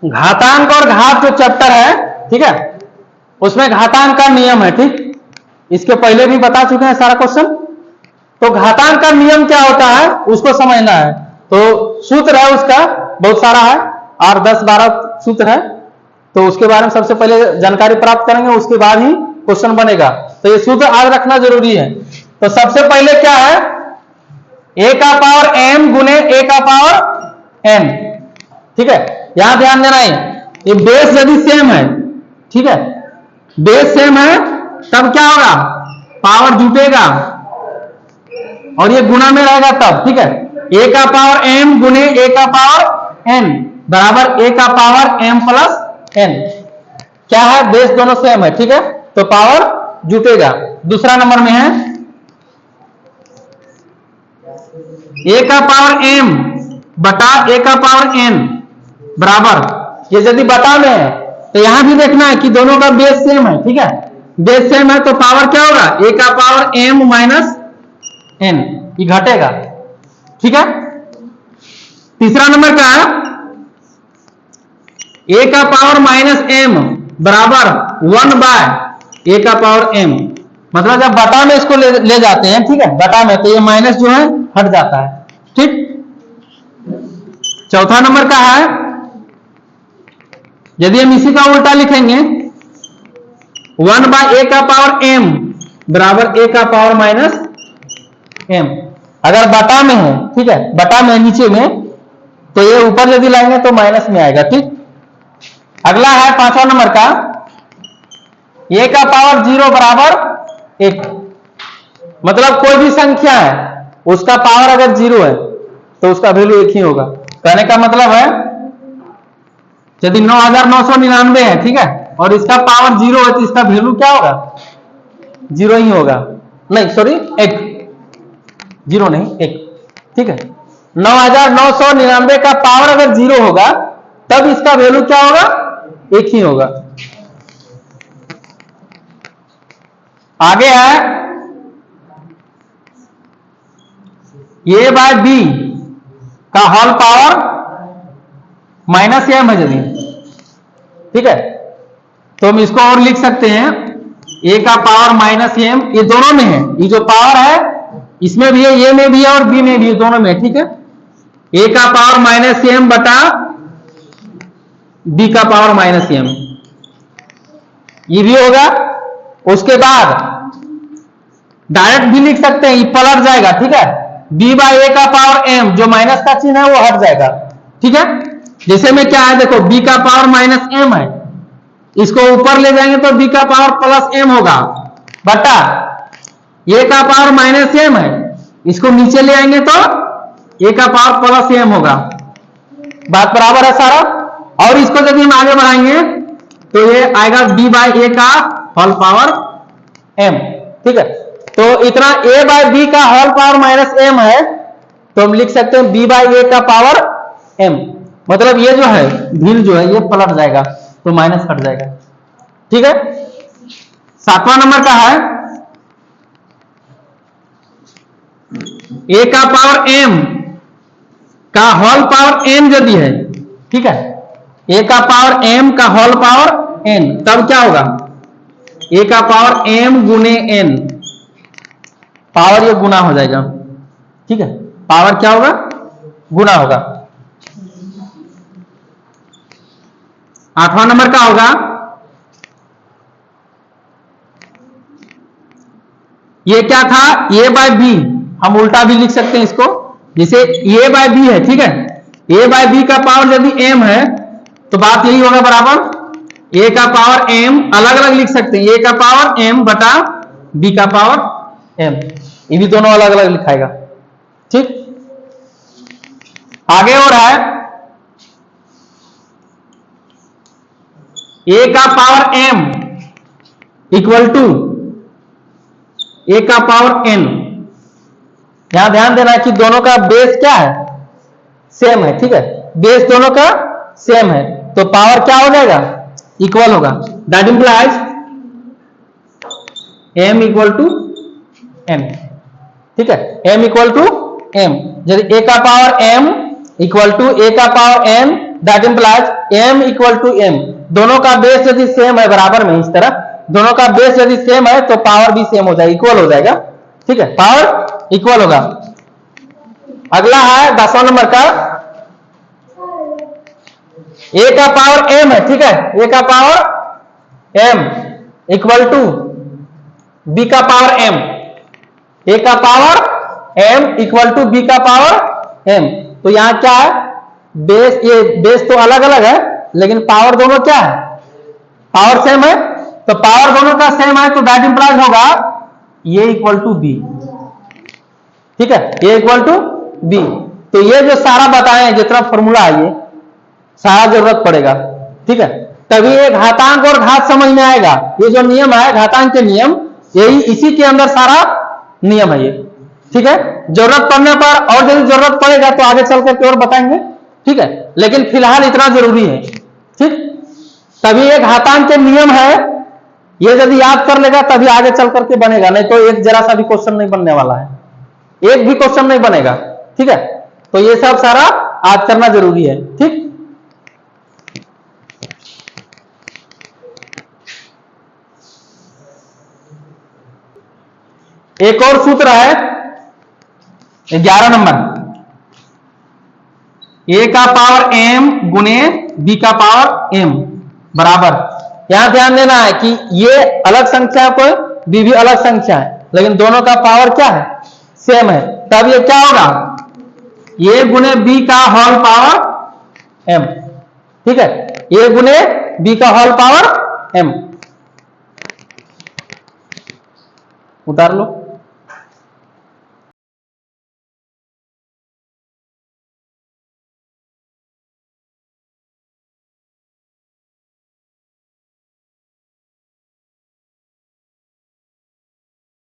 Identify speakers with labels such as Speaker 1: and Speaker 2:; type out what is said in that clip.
Speaker 1: घातांक और घात जो चैप्टर है, ठीक है, उसमें घातांक का नियम है, ठीक, इसके पहले भी बता चुके हैं सारा क्वेश्चन। तो घातांक का नियम क्या होता है उसको समझना है। तो सूत्र है उसका बहुत सारा है, और 10-12 सूत्र है, तो उसके बारे में सबसे पहले जानकारी प्राप्त करेंगे, उसके बाद ही क्वेश्चन बनेगा। तो ये सूत्र याद रखना जरूरी है। तो सबसे पहले क्या है, a का पावर m गुने a का पावर n, ठीक है। यहां ध्यान देना है, ये बेस यदि सेम है, ठीक है, बेस सेम है तब क्या होगा, पावर जुटेगा और ये गुना में रहेगा तब, ठीक है। a का पावर m गुने a का पावर n बराबर a का पावर m प्लस n, क्या है, बेस दोनों सेम है, ठीक है, तो पावर जुटेगा। दूसरा नंबर में है a का पावर m बटा a का पावर n बराबर, ये यदि बटा में है तो यहां भी देखना है कि दोनों का बेस सेम है, ठीक है, बेस सेम है तो पावर क्या होगा, a का पावर m माइनस n, ये घटेगा, ठीक है। तीसरा नंबर का है a का पावर माइनस m बराबर 1 बाय a का पावर m, मतलब जब बटा में इसको ले जाते हैं, ठीक है, बटा में, तो ये माइनस जो है हट जाता है, ठीक। चौथा नंबर का है, यदि हम इसी का उल्टा लिखेंगे 1 बाय a का पावर m बराबर a का पावर माइनस m, अगर बटा में है, ठीक है, बटा में नीचे में, तो ये ऊपर यदि लाएंगे तो माइनस में आएगा, ठीक। अगला है पांचवा नंबर का, a का पावर 0 बराबर 1, मतलब कोई भी संख्या है उसका पावर अगर 0 है तो उसका वैल्यू 1 ही होगा। कहने का मतलब है यदि 9999 है, ठीक है, और इसका पावर 0 है तो इसका वैल्यू क्या होगा, 0 ही होगा, नहीं सॉरी 1, 0 नहीं 1, ठीक है। 9999 का पावर अगर 0 होगा तब इसका वैल्यू क्या होगा, 1 ही होगा। आगे है a बाय b का होल पावर माइनस m है यदि, ठीक है, तो हम इसको और लिख सकते हैं a का पावर माइनस m, ये दोनों में है, ये जो पावर है इसमें भी है, a में भी है और b में भी है, दोनों में, ठीक है। a का पावर माइनस m बटा b का पावर माइनस m, ये भी होगा। उसके बाद डायरेक्ट भी लिख सकते हैं, ये पलट जाएगा, ठीक है, b बाई a का पावर m, जो माइनस का चिन्ह है वो हट जाएगा, ठीक है। जैसे में क्या है, देखो b का पावर माइनस m है, इसको ऊपर ले जाएंगे तो b का पावर प्लस m होगा, बटा a का पावर माइनस m है, इसको नीचे ले आएंगे तो a का पावर प्लस m होगा। बात बराबर है सारा। और इसको यदि हम आगे बढ़ाएंगे तो ये आएगा b बाई a का होल पावर m, ठीक है। तो इतना a बाई b का होल पावर माइनस m है, तो हम लिख सकते हैं b बाई a का पावर m, मतलब ये जो है भील जो है ये पलट जाएगा तो माइनस हट जाएगा, ठीक है। सातवां नंबर का है a का पावर m का होल पावर n यदि है, ठीक है, a का पावर m का होल पावर n, तब क्या होगा, a का पावर m गुने n, पावर ये गुना हो जाएगा, ठीक है, पावर क्या होगा, गुना होगा। आठवां नंबर का होगा ये क्या था, a बाय b, हम उल्टा भी लिख सकते हैं इसको, जैसे a बाय b है, ठीक है, a बाय b का पावर यदि m है तो बात यही होगा बराबर a का पावर m, अलग अलग लिख सकते हैं, a का पावर m बटा b का पावर m, ये भी दोनों अलग अलग लिखाएगा, ठीक। आगे और है a का power m equal to a का पावर n, यहां ध्यान देना है कि दोनों का बेस क्या है, सेम है, ठीक है, बेस दोनों का सेम है, तो पावर क्या हो जाएगा, इक्वल होगा। That implies m equal to m, ठीक है, m इक्वल टू m, यदि a का power m equal to a का power n that implies m equal to m। दोनों का बेस यदि सेम है बराबर में, इस तरह दोनों का बेस यदि सेम है तो पावर भी सेम हो जाएगा, इक्वल हो जाएगा। ठीक है, पावर इक्वल होगा। अगला है 10वां नंबर का, a का पावर m है। ठीक है, a का power m equal to b का पावर m। a का power m equal to b का पावर m। तो यहां क्या है, बेस, ये बेस तो अलग अलग है लेकिन पावर दोनों क्या है, पावर सेम है। तो पावर दोनों का सेम है तो दैट इंप्लाइज होगा a इक्वल टू b। ठीक है, a इक्वल टू b। तो ये जो सारा बताए हैं, जितना फॉर्मूला है ये सारा जरूरत पड़ेगा। ठीक है, तभी ये घातांक और घात समझ में आएगा। ये जो नियम है घातांक के नियम, यही इसी के अंदर सारा नियम है ये। ठीक है, जरूरत पड़ने पर और यदि जरूरत पड़ेगा तो आगे चल करके और बताएंगे। ठीक है, लेकिन फिलहाल इतना जरूरी है। ठीक, तभी ये घातांक के नियम है, ये यदि याद कर लेगा तभी आगे चल करके बनेगा, नहीं तो एक जरा सा भी क्वेश्चन नहीं बनने वाला है, एक भी क्वेश्चन नहीं बनेगा। ठीक है, तो ये सब सारा आज करना जरूरी है। ठीक, एक और सूत्र है 11 नंबर, a का पावर m गुने b का पावर m बराबर। यहां ध्यान देना है कि ये अलग संख्या है, कोई b भी अलग संख्या है, लेकिन दोनों का पावर क्या है, सेम है। तब ये क्या होगा, a गुने b का होल पावर m। ठीक है, a गुने b का होल पावर m। उतार लो।